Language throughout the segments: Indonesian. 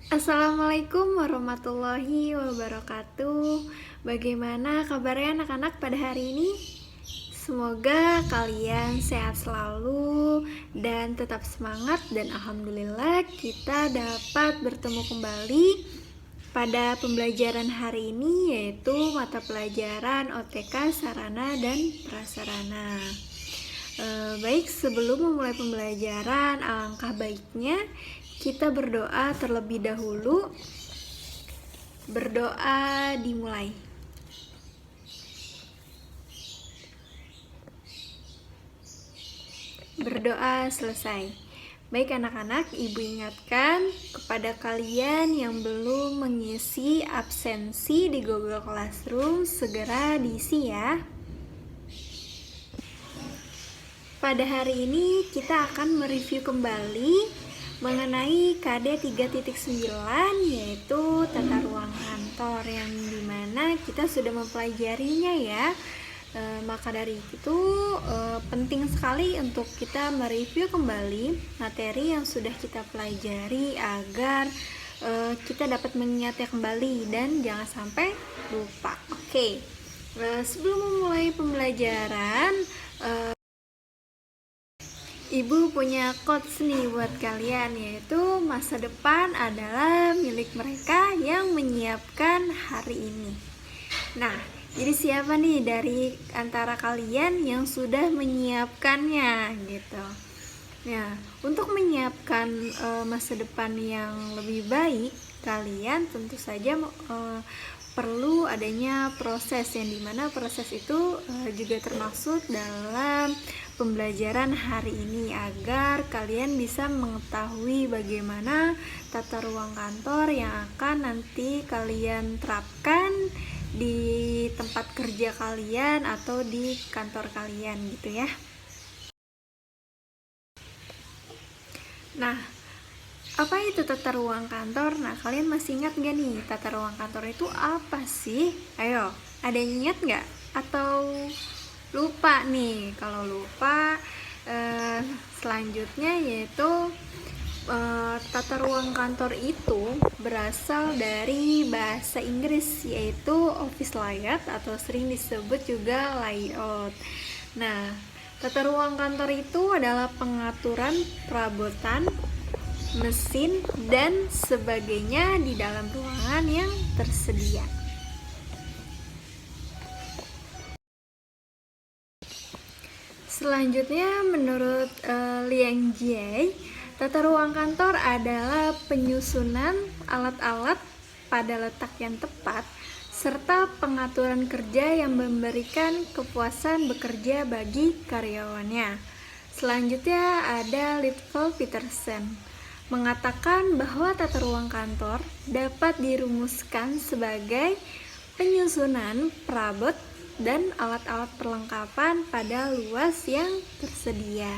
Assalamualaikum warahmatullahi wabarakatuh. Bagaimana kabarnya anak-anak pada hari ini? Semoga kalian sehat selalu dan tetap semangat, dan alhamdulillah kita dapat bertemu kembali pada pembelajaran hari ini, yaitu mata pelajaran OTK Sarana dan Prasarana. Baik, sebelum memulai pembelajaran, alangkah baiknya kita berdoa terlebih dahulu. Berdoa dimulai. Berdoa selesai. Baik anak-anak, ibu ingatkan kepada kalian yang belum mengisi absensi di Google Classroom, segera diisi ya. Pada hari ini kita akan mereview kembali mengenai KD 3.9, yaitu tata ruang kantor, yang dimana kita sudah mempelajarinya ya. Maka dari itu penting sekali untuk kita mereview kembali materi yang sudah kita pelajari agar kita dapat mengingatnya kembali dan jangan sampai lupa. Oke. Sebelum memulai pembelajaran, Ibu punya quotes nih buat kalian, yaitu masa depan adalah milik mereka yang menyiapkan hari ini. Nah, jadi siapa nih dari antara kalian yang sudah menyiapkannya gitu? Nah, untuk menyiapkan masa depan yang lebih baik, kalian tentu saja perlu adanya proses, yang dimana proses itu juga termaksud dalam pembelajaran hari ini, agar kalian bisa mengetahui bagaimana tata ruang kantor yang akan nanti kalian terapkan di tempat kerja kalian atau di kantor kalian gitu ya. Nah, apa itu tata ruang kantor? Nah, kalian masih ingat gak nih tata ruang kantor itu apa sih? Ayo, ada yang ingat gak? Atau lupa nih? Kalau lupa, selanjutnya yaitu tata ruang kantor itu berasal dari bahasa Inggris, yaitu office layout atau sering disebut juga layout. Nah, tata ruang kantor itu adalah pengaturan perabotan, mesin, dan sebagainya di dalam ruangan yang tersedia. Selanjutnya, menurut Liang Jie, tata ruang kantor adalah penyusunan alat-alat pada letak yang tepat serta pengaturan kerja yang memberikan kepuasan bekerja bagi karyawannya. Selanjutnya ada Little Peterson mengatakan bahwa tata ruang kantor dapat dirumuskan sebagai penyusunan perabot dan alat-alat perlengkapan pada luas yang tersedia.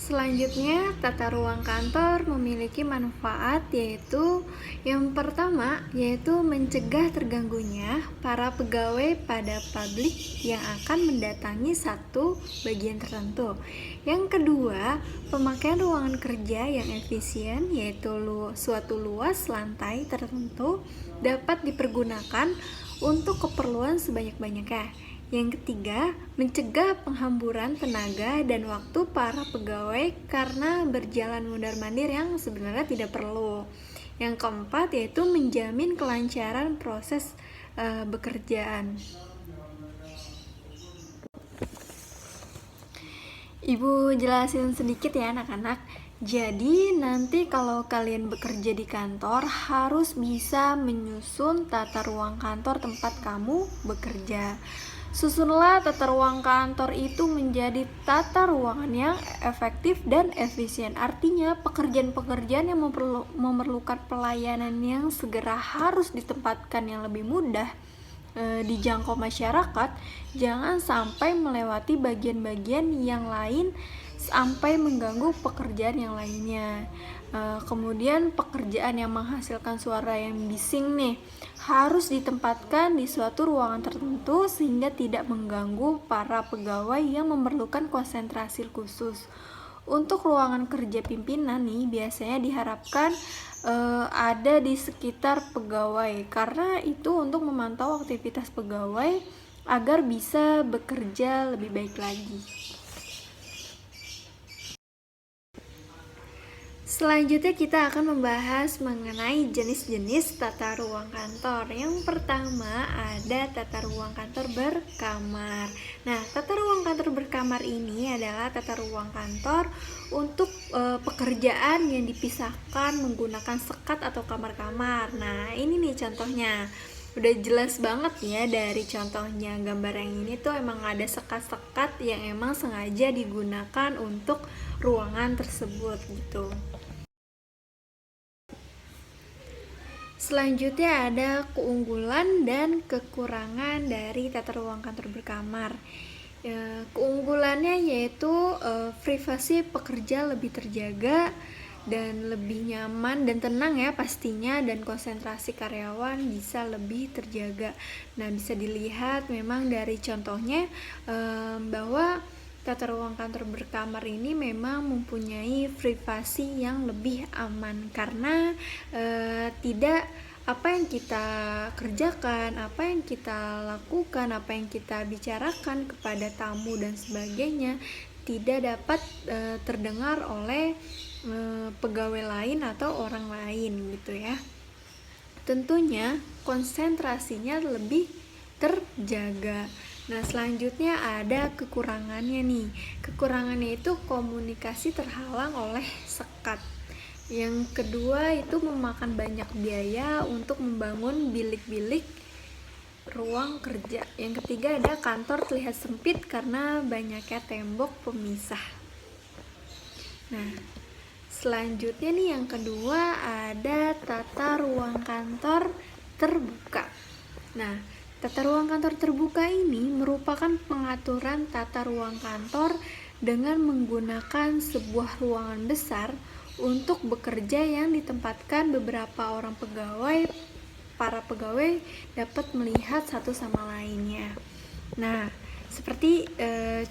Selanjutnya, tata ruang kantor memiliki manfaat, yaitu yang pertama yaitu mencegah terganggunya para pegawai pada publik yang akan mendatangi satu bagian tertentu. Yang kedua, pemakaian ruangan kerja yang efisien, yaitu suatu luas lantai tertentu dapat dipergunakan untuk keperluan sebanyak-banyaknya. Yang ketiga, mencegah penghamburan tenaga dan waktu para pegawai karena berjalan mondar-mandir yang sebenarnya tidak perlu. Yang keempat yaitu menjamin kelancaran proses bekerjaan. Ibu jelasin sedikit ya anak-anak. Jadi nanti kalau kalian bekerja di kantor harus bisa menyusun tata ruang kantor tempat kamu bekerja. Susunlah tata ruang kantor itu menjadi tata ruangan yang efektif dan efisien. Artinya pekerjaan-pekerjaan yang memerlukan pelayanan yang segera harus ditempatkan yang lebih mudah dijangkau masyarakat, jangan sampai melewati bagian-bagian yang lain sampai mengganggu pekerjaan yang lainnya. Kemudian pekerjaan yang menghasilkan suara yang bising nih harus ditempatkan di suatu ruangan tertentu sehingga tidak mengganggu para pegawai yang memerlukan konsentrasi khusus. Untuk ruangan kerja pimpinan nih biasanya diharapkan ada di sekitar pegawai, karena itu untuk memantau aktivitas pegawai agar bisa bekerja lebih baik lagi. Selanjutnya kita akan membahas mengenai jenis-jenis tata ruang kantor. Yang pertama ada tata ruang kantor berkamar. Nah, tata ruang kantor berkamar ini adalah tata ruang kantor untuk pekerjaan yang dipisahkan menggunakan sekat atau kamar-kamar. Nah, ini nih contohnya. Udah jelas banget ya dari contohnya, gambar yang ini tuh emang ada sekat-sekat yang emang sengaja digunakan untuk ruangan tersebut gitu. Selanjutnya ada keunggulan dan kekurangan dari tata ruang kantor berkamar. Keunggulannya yaitu privasi pekerja lebih terjaga dan lebih nyaman dan tenang ya pastinya, dan konsentrasi karyawan bisa lebih terjaga. Nah, bisa dilihat memang dari contohnya bahwa tata ruang kantor berkamar ini memang mempunyai privasi yang lebih aman, karena tidak apa yang kita kerjakan, apa yang kita lakukan, apa yang kita bicarakan kepada tamu dan sebagainya tidak dapat terdengar oleh pegawai lain atau orang lain gitu ya. Tentunya konsentrasinya lebih terjaga. Nah, selanjutnya ada kekurangannya nih. Kekurangannya itu komunikasi terhalang oleh sekat. Yang kedua itu memakan banyak biaya untuk membangun bilik-bilik ruang kerja. Yang ketiga ada kantor terlihat sempit karena banyaknya tembok pemisah. Nah, selanjutnya nih yang kedua ada tata ruang kantor terbuka. Nah, tata ruang kantor terbuka ini merupakan pengaturan tata ruang kantor dengan menggunakan sebuah ruangan besar untuk bekerja yang ditempatkan beberapa orang pegawai. Para pegawai dapat melihat satu sama lainnya. Nah, seperti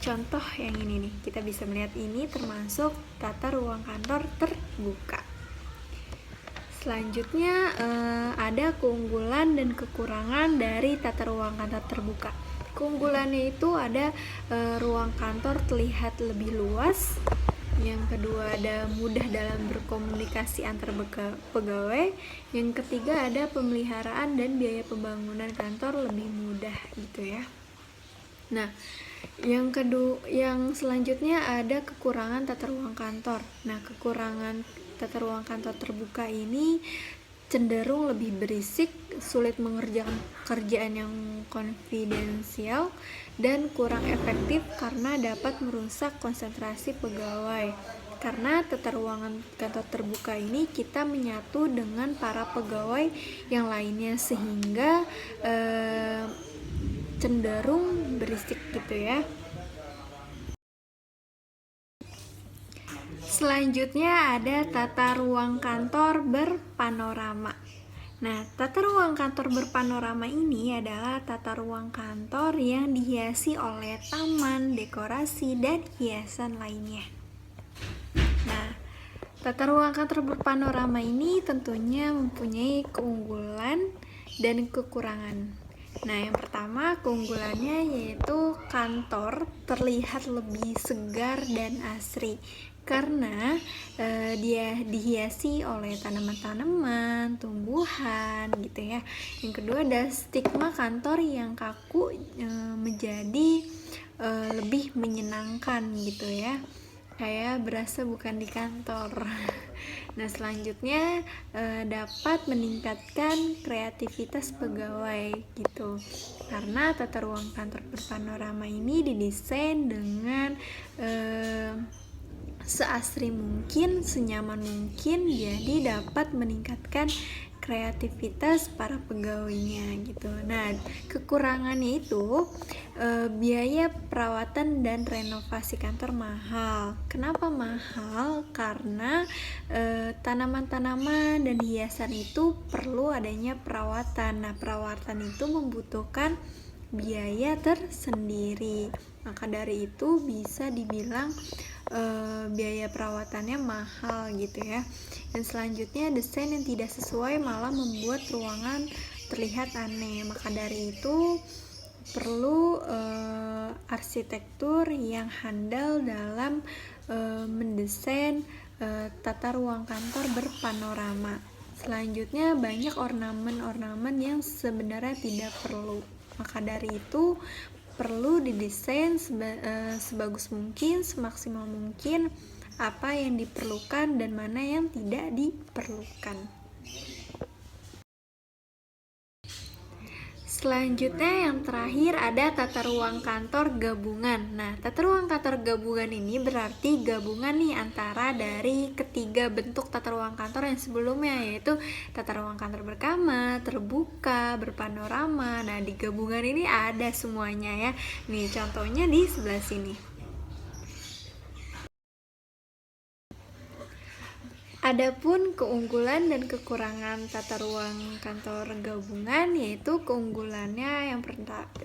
contoh yang ini nih, kita bisa melihat ini termasuk tata ruang kantor terbuka. Selanjutnya ada keunggulan dan kekurangan dari tata ruang kantor terbuka. Keunggulannya itu ada ruang kantor terlihat lebih luas. Yang kedua ada mudah dalam berkomunikasi antar pegawai. Yang ketiga ada pemeliharaan dan biaya pembangunan kantor lebih mudah gitu ya. Nah, yang selanjutnya ada kekurangan tata ruang kantor. Nah, kekurangan tata ruang kantor terbuka ini cenderung lebih berisik, sulit mengerjakan kerjaan yang konfidensial, dan kurang efektif karena dapat merusak konsentrasi pegawai. Karena tata ruangan kantor terbuka ini kita menyatu dengan para pegawai yang lainnya sehingga cenderung berisik gitu ya. Selanjutnya ada tata ruang kantor berpanorama. Nah, tata ruang kantor berpanorama ini adalah tata ruang kantor yang dihiasi oleh taman, dekorasi, dan hiasan lainnya. Nah, tata ruang kantor berpanorama ini tentunya mempunyai keunggulan dan kekurangan. Nah, yang pertama keunggulannya yaitu kantor terlihat lebih segar dan asri karena dia dihiasi oleh tanaman-tanaman, tumbuhan gitu ya. Yang kedua ada stigma kantor yang kaku menjadi lebih menyenangkan gitu ya. Kayak berasa bukan di kantor. Nah, selanjutnya dapat meningkatkan kreativitas pegawai gitu. Karena tata ruang kantor berpanorama ini didesain dengan seasri mungkin, senyaman mungkin, jadi dapat meningkatkan kreativitas para pegawainya gitu. Nah, kekurangannya itu biaya perawatan dan renovasi kantor mahal. Kenapa mahal? Karena tanaman-tanaman dan hiasan itu perlu adanya perawatan. Nah, perawatan itu membutuhkan biaya tersendiri. Maka dari itu bisa dibilang biaya perawatannya mahal gitu ya. Dan selanjutnya, desain yang tidak sesuai malah membuat ruangan terlihat aneh. Maka dari itu perlu arsitektur yang handal dalam mendesain tata ruang kantor berpanorama. Selanjutnya, banyak ornamen-ornamen yang sebenarnya tidak perlu. Maka dari itu perlu didesain sebagus mungkin, semaksimal mungkin apa yang diperlukan dan mana yang tidak diperlukan. Selanjutnya yang terakhir ada tata ruang kantor gabungan. Nah, tata ruang kantor gabungan ini berarti gabungan nih antara dari ketiga bentuk tata ruang kantor yang sebelumnya, yaitu tata ruang kantor berkamar, terbuka, berpanorama. Nah, di gabungan ini ada semuanya ya. Nih, contohnya di sebelah sini. Adapun keunggulan dan kekurangan tata ruang kantor gabungan, yaitu keunggulannya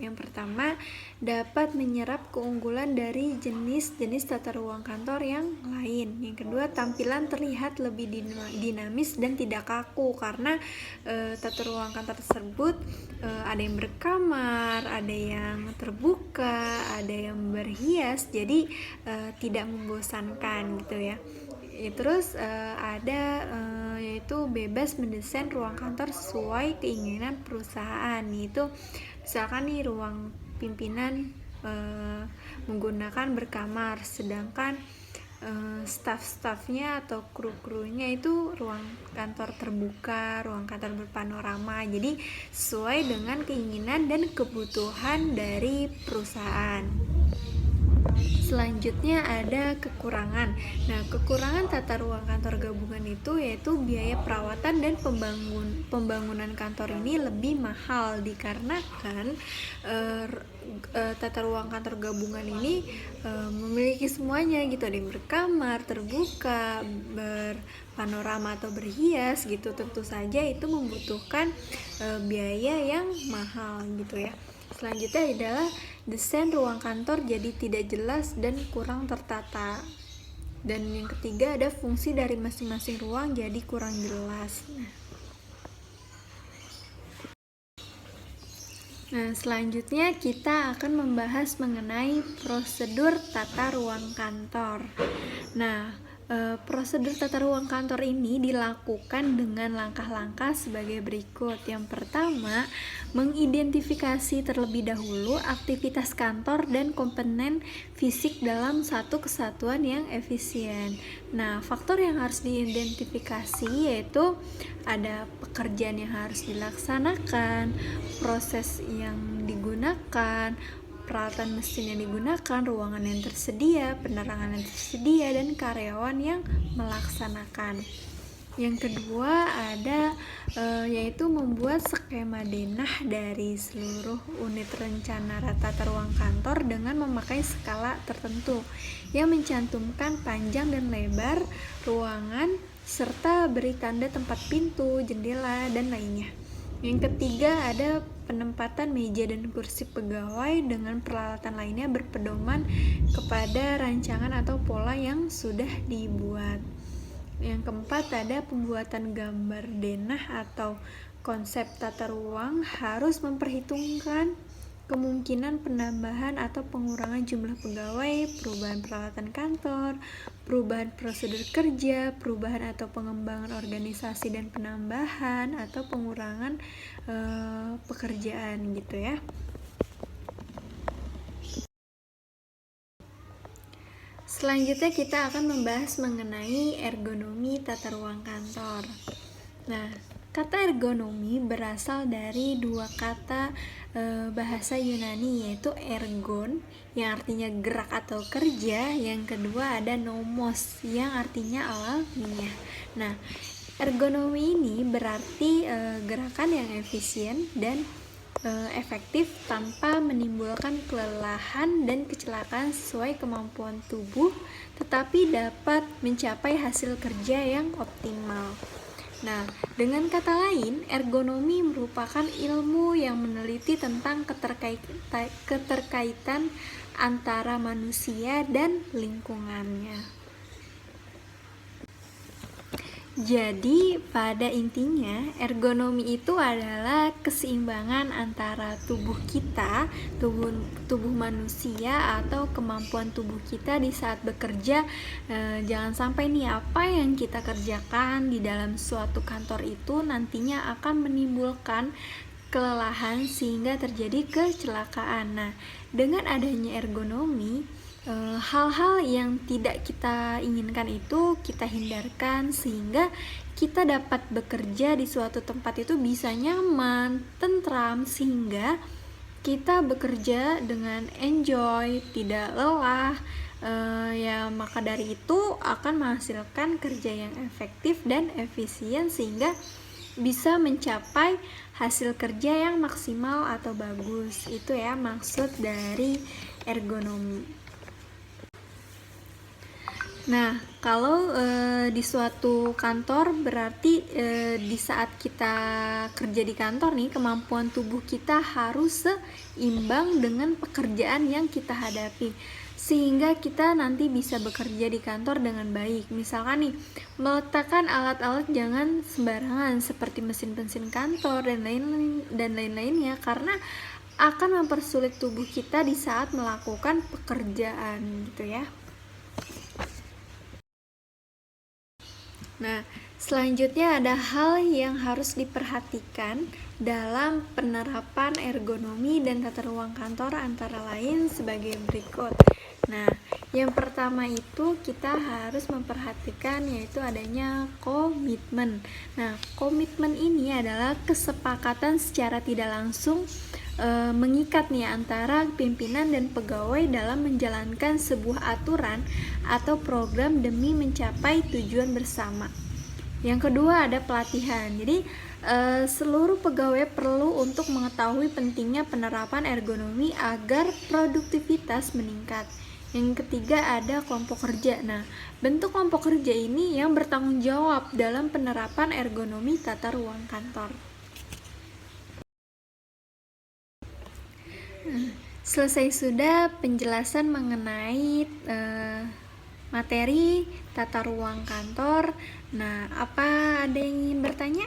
yang pertama dapat menyerap keunggulan dari jenis-jenis tata ruang kantor yang lain. Yang kedua, tampilan terlihat lebih dinamis dan tidak kaku karena tata ruang kantor tersebut ada yang berkamar, ada yang terbuka, ada yang berhias, jadi tidak membosankan gitu ya. Terus ada yaitu bebas mendesain ruang kantor sesuai keinginan perusahaan. Itu misalkan nih ruang pimpinan menggunakan berkamar, sedangkan staff-staffnya atau kru-krunya itu ruang kantor terbuka, ruang kantor berpanorama. Jadi sesuai dengan keinginan dan kebutuhan dari perusahaan. Selanjutnya ada kekurangan. Nah, kekurangan tata ruang kantor gabungan itu yaitu biaya perawatan dan pembangunan kantor ini lebih mahal dikarenakan tata ruang kantor gabungan ini memiliki semuanya gitu. Ada yang berkamar, terbuka, berpanorama atau berhias gitu. Tentu saja itu membutuhkan biaya yang mahal gitu ya. Selanjutnya adalah desain ruang kantor jadi tidak jelas dan kurang tertata. Dan yang ketiga ada fungsi dari masing-masing ruang jadi kurang jelas. Nah, selanjutnya kita akan membahas mengenai prosedur tata ruang kantor. Nah, prosedur tata ruang kantor ini dilakukan dengan langkah-langkah sebagai berikut. Yang pertama, mengidentifikasi terlebih dahulu aktivitas kantor dan komponen fisik dalam satu kesatuan yang efisien. Nah, faktor yang harus diidentifikasi yaitu ada pekerjaan yang harus dilaksanakan, proses yang digunakan, peralatan mesin yang digunakan, ruangan yang tersedia, penerangan yang tersedia, dan karyawan yang melaksanakan. Yang kedua ada yaitu membuat skema denah dari seluruh unit rencana tata ruang kantor dengan memakai skala tertentu yang mencantumkan panjang dan lebar ruangan serta beri tanda tempat pintu, jendela, dan lainnya. Yang ketiga ada penempatan meja dan kursi pegawai dengan peralatan lainnya berpedoman kepada rancangan atau pola yang sudah dibuat. Yang keempat ada pembuatan gambar denah atau konsep tata ruang harus memperhitungkan kemungkinan penambahan atau pengurangan jumlah pegawai, perubahan peralatan kantor, perubahan prosedur kerja, perubahan atau pengembangan organisasi dan penambahan atau pengurangan pekerjaan gitu ya. Selanjutnya kita akan membahas mengenai ergonomi tata ruang kantor. Nah, kata ergonomi berasal dari dua kata bahasa Yunani, yaitu ergon yang artinya gerak atau kerja, yang kedua ada nomos yang artinya alamiah. Nah, ergonomi ini berarti gerakan yang efisien dan efektif tanpa menimbulkan kelelahan dan kecelakaan sesuai kemampuan tubuh, tetapi dapat mencapai hasil kerja yang optimal. Nah, dengan kata lain, ergonomi merupakan ilmu yang meneliti tentang keterkaitan antara manusia dan lingkungannya. Jadi pada intinya ergonomi itu adalah keseimbangan antara tubuh kita, tubuh manusia atau kemampuan tubuh kita di saat bekerja. Jangan sampai nih apa yang kita kerjakan di dalam suatu kantor itu nantinya akan menimbulkan kelelahan sehingga terjadi kecelakaan. Nah, dengan adanya ergonomi, hal-hal yang tidak kita inginkan itu kita hindarkan sehingga kita dapat bekerja di suatu tempat itu bisa nyaman, tentram, sehingga kita bekerja dengan enjoy, tidak lelah. Ya maka dari itu akan menghasilkan kerja yang efektif dan efisien sehingga bisa mencapai hasil kerja yang maksimal atau bagus. Itu ya maksud dari ergonomi. Nah, kalau di suatu kantor berarti di saat kita kerja di kantor nih, kemampuan tubuh kita harus seimbang dengan pekerjaan yang kita hadapi sehingga kita nanti bisa bekerja di kantor dengan baik. Misalkan nih, meletakkan alat-alat jangan sembarangan seperti mesin-mesin kantor dan lain-lainnya karena akan mempersulit tubuh kita di saat melakukan pekerjaan gitu ya. Nah, selanjutnya ada hal yang harus diperhatikan dalam penerapan ergonomi dan tata ruang kantor antara lain sebagai berikut. Nah, yang pertama itu kita harus memperhatikan yaitu adanya komitmen. Nah, komitmen ini adalah kesepakatan secara tidak langsung mengikat nih antara pimpinan dan pegawai dalam menjalankan sebuah aturan atau program demi mencapai tujuan bersama. Yang kedua ada pelatihan. Jadi seluruh pegawai perlu untuk mengetahui pentingnya penerapan ergonomi agar produktivitas meningkat. Yang ketiga ada kelompok kerja. Nah, bentuk kelompok kerja ini yang bertanggung jawab dalam penerapan ergonomi tata ruang kantor. Selesai sudah penjelasan mengenai materi tata ruang kantor. Nah, apa ada yang ingin bertanya?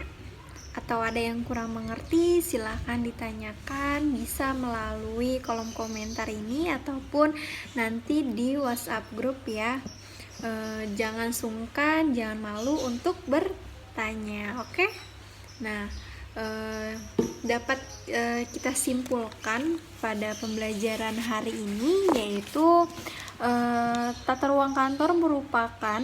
Atau ada yang kurang mengerti? Silahkan ditanyakan, bisa melalui kolom komentar ini ataupun nanti di WhatsApp grup ya. Jangan sungkan, jangan malu untuk bertanya, oke? Nah, dapat kita simpulkan pada pembelajaran hari ini yaitu tata ruang kantor merupakan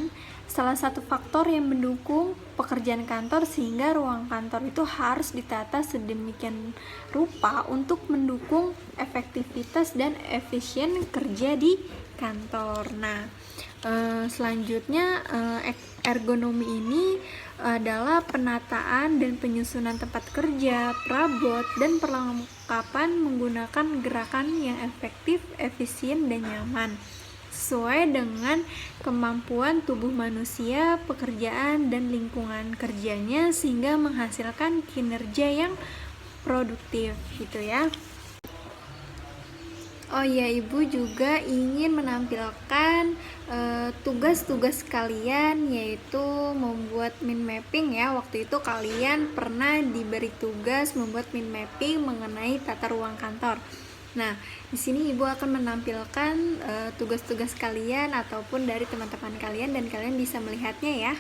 salah satu faktor yang mendukung pekerjaan kantor sehingga ruang kantor itu harus ditata sedemikian rupa untuk mendukung efektivitas dan efisien kerja di kantor. Nah, selanjutnya ergonomi ini adalah penataan dan penyusunan tempat kerja, perabot, dan perlengkapan menggunakan gerakan yang efektif, efisien, dan nyaman sesuai dengan kemampuan tubuh manusia, pekerjaan, dan lingkungan kerjanya sehingga menghasilkan kinerja yang produktif gitu ya. Oh ya, Ibu juga ingin menampilkan tugas-tugas kalian yaitu membuat mind mapping ya. Waktu itu kalian pernah diberi tugas membuat mind mapping mengenai tata ruang kantor. Nah, di sini Ibu akan menampilkan tugas-tugas kalian ataupun dari teman-teman kalian dan kalian bisa melihatnya ya.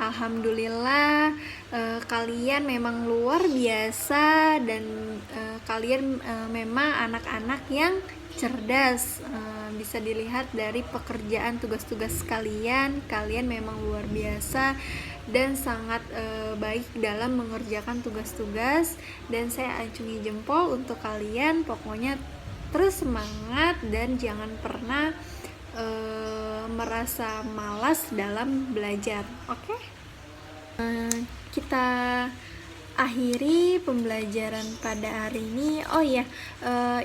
alhamdulillah kalian memang luar biasa dan kalian memang anak-anak yang cerdas. Bisa dilihat dari pekerjaan tugas-tugas kalian memang luar biasa dan sangat baik dalam mengerjakan tugas-tugas, dan saya acungi jempol untuk kalian. Pokoknya terus semangat dan jangan pernah merasa malas dalam belajar. Oke? Kita akhiri pembelajaran pada hari ini. Oh iya,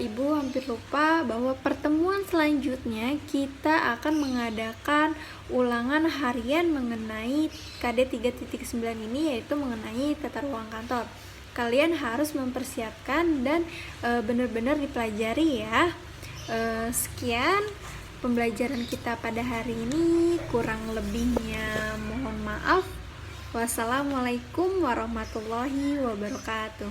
Ibu hampir lupa bahwa pertemuan selanjutnya kita akan mengadakan ulangan harian mengenai KD 3.9 ini, yaitu mengenai tata ruang kantor. Kalian harus mempersiapkan dan benar-benar dipelajari ya. Sekian pembelajaran kita pada hari ini, kurang lebihnya mohon maaf. Wassalamualaikum warahmatullahi wabarakatuh.